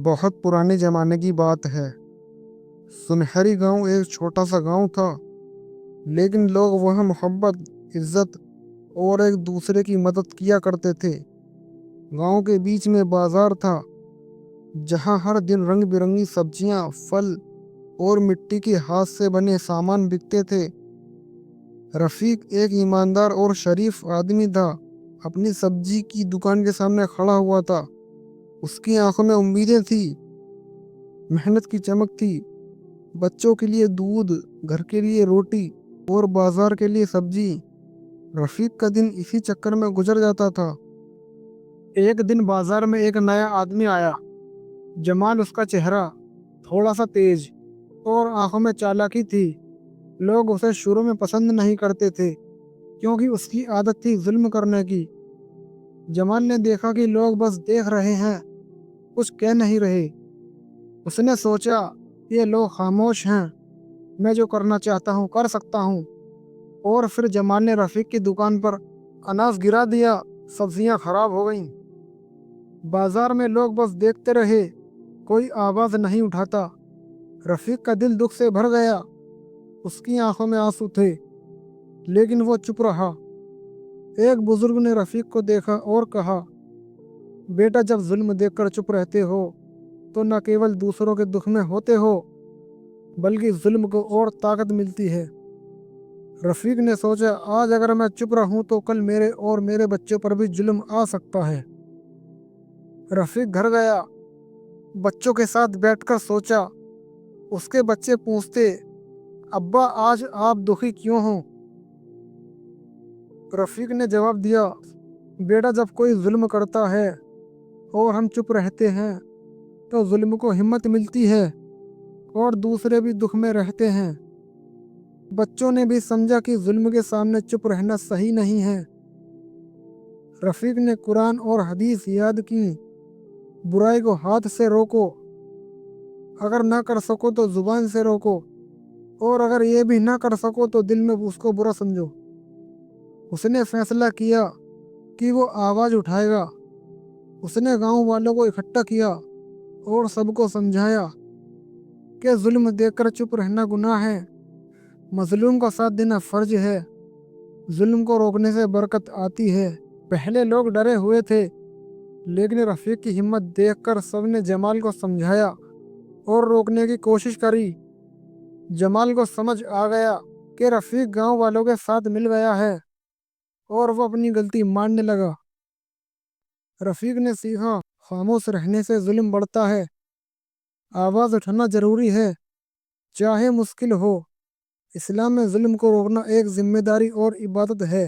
بہت پرانے زمانے کی بات ہے۔ سنہری گاؤں ایک چھوٹا سا گاؤں تھا، لیکن لوگ وہاں محبت، عزت اور ایک دوسرے کی مدد کیا کرتے تھے۔ گاؤں کے بیچ میں بازار تھا، جہاں ہر دن رنگ برنگی سبزیاں، پھل اور مٹی کے ہاتھ سے بنے سامان بکتے تھے۔ رفیق ایک ایماندار اور شریف آدمی تھا۔ اپنی سبزی کی دکان کے سامنے کھڑا ہوا تھا۔ اس کی آنکھوں میں امیدیں تھیں، محنت کی چمک تھی۔ بچوں کے لیے دودھ، گھر کے لیے روٹی اور بازار کے لیے سبزی۔ رفیق کا دن اسی چکر میں گزر جاتا تھا۔ ایک دن بازار میں ایک نیا آدمی آیا۔ جمال اس کا چہرہ، تھوڑا سا تیز اور آنکھوں میں چالاکی تھی۔ لوگ اسے شروع میں پسند نہیں کرتے تھے، کیونکہ اس کی عادت تھی ظلم کرنے کی۔ جمال نے دیکھا کہ لوگ بس دیکھ رہے ہیں، کچھ کہہ نہیں رہے۔ اس نے سوچا، یہ لوگ خاموش ہیں، میں جو کرنا چاہتا ہوں کر سکتا ہوں۔ اور پھر جمال نے رفیق کی دکان پر اناج گرا دیا۔ سبزیاں خراب ہو گئیں۔ بازار میں لوگ بس دیکھتے رہے، کوئی آواز نہیں اٹھاتا۔ رفیق کا دل دکھ سے بھر گیا۔ اس کی آنکھوں میں آنسو تھے، لیکن وہ چپ رہا۔ ایک بزرگ نے رفیق کو دیکھا اور کہا، بیٹا، جب ظلم دیکھ کر چپ رہتے ہو تو نہ کیول دوسروں کے دکھ میں ہوتے ہو، بلکہ ظلم کو اور طاقت ملتی ہے۔ رفیق نے سوچا، آج اگر میں چپ رہوں تو کل میرے اور میرے بچوں پر بھی ظلم آ سکتا ہے۔ رفیق گھر گیا، بچوں کے ساتھ بیٹھ کر سوچا۔ اس کے بچے پوچھتے، ابا آج آپ دکھی کیوں ہوں؟ رفیق نے جواب دیا، بیٹا، جب کوئی ظلم کرتا ہے اور ہم چپ رہتے ہیں تو ظلم کو ہمت ملتی ہے اور دوسرے بھی دکھ میں رہتے ہیں۔ بچوں نے بھی سمجھا کہ ظلم کے سامنے چپ رہنا صحیح نہیں ہے۔ رفیق نے قرآن اور حدیث یاد کی، برائی کو ہاتھ سے روکو، اگر نہ کر سکو تو زبان سے روکو، اور اگر یہ بھی نہ کر سکو تو دل میں اس کو برا سمجھو۔ اس نے فیصلہ کیا کہ وہ آواز اٹھائے گا۔ اس نے گاؤں والوں کو اکٹھا کیا اور سب کو سمجھایا کہ ظلم دیکھ کر چپ رہنا گناہ ہے، مظلوم کا ساتھ دینا فرض ہے، ظلم کو روکنے سے برکت آتی ہے۔ پہلے لوگ ڈرے ہوئے تھے، لیکن رفیق کی ہمت دیکھ کر سب نے جمال کو سمجھایا اور روکنے کی کوشش کری۔ جمال کو سمجھ آ گیا کہ رفیق گاؤں والوں کے ساتھ مل گیا ہے، اور وہ اپنی غلطی ماننے لگا۔ رفیق نے سیکھا، خاموش رہنے سے ظلم بڑھتا ہے، آواز اٹھانا ضروری ہے، چاہے مشکل ہو۔ اسلام میں ظلم کو روکنا ایک ذمہ داری اور عبادت ہے۔